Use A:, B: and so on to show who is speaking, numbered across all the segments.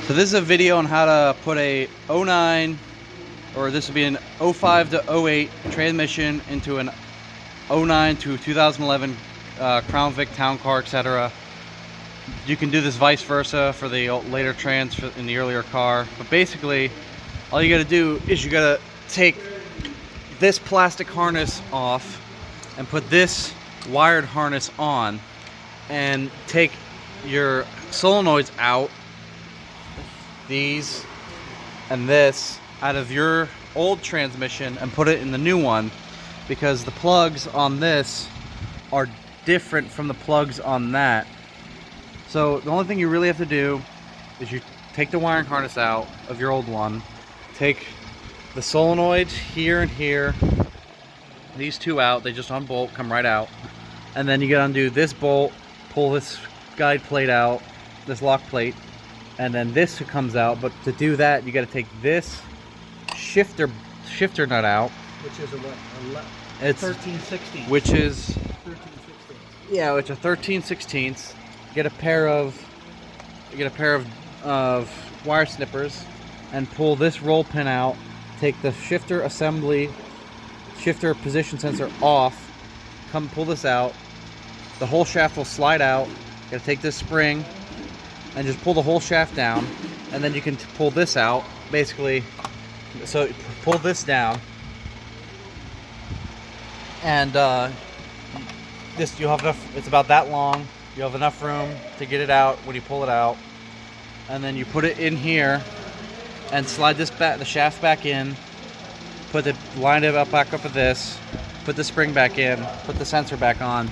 A: So this is a video on how to put a 09, or this would be an 05 to 08 transmission into an 09 to 2011 Crown Vic town car, etc. You can do this vice versa for the later trans in the earlier car, but basically all you got to do is you got to take this plastic harness off and put this wired harness on, and take your solenoids out, these and this, out of your old transmission and put it in the new one, because the plugs on this are different from the plugs on that. So the only thing you really have to do is you take the wiring harness out of your old one, take the solenoids here and here, these two out, they just unbolt, come right out, and then you gotta undo this bolt, pull this guide plate out, this lock plate, and then this comes out. But to do that, you got to take this shifter nut out,
B: which is a what?
A: It's
B: 13/16.
A: which is
B: 13/16.
A: yeah, it's a 13/16. Get a pair of wire snippers and pull this roll pin out. Take the shifter position sensor off. Come pull this out. The whole shaft will slide out. You got to take this spring and just pull the whole shaft down, and then you can pull this out, basically. So pull this down, and this, you'll have enough, it's about that long, you have enough room to get it out when you pull it out, and then you put it in here and slide this back, the shaft back in, line it up back up with this, put the spring back in, put the sensor back on,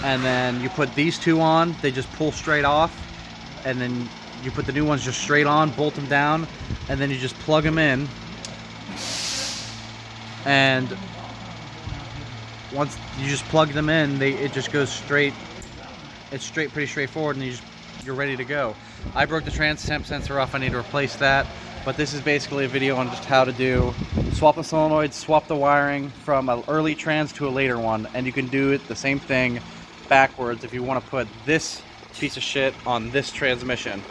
A: and then you put these two on. They just pull straight off, and then you put the new ones just straight on, bolt them down, and then you just plug them in. And once you just plug them in, it just goes straight. It's pretty straightforward, and you're ready to go. I broke the trans temp sensor off. I need to replace that. But this is basically a video on just how to swap the solenoids, swap the wiring from an early trans to a later one, and you can do it the same thing backwards if you want to put this piece of shit on this transmission.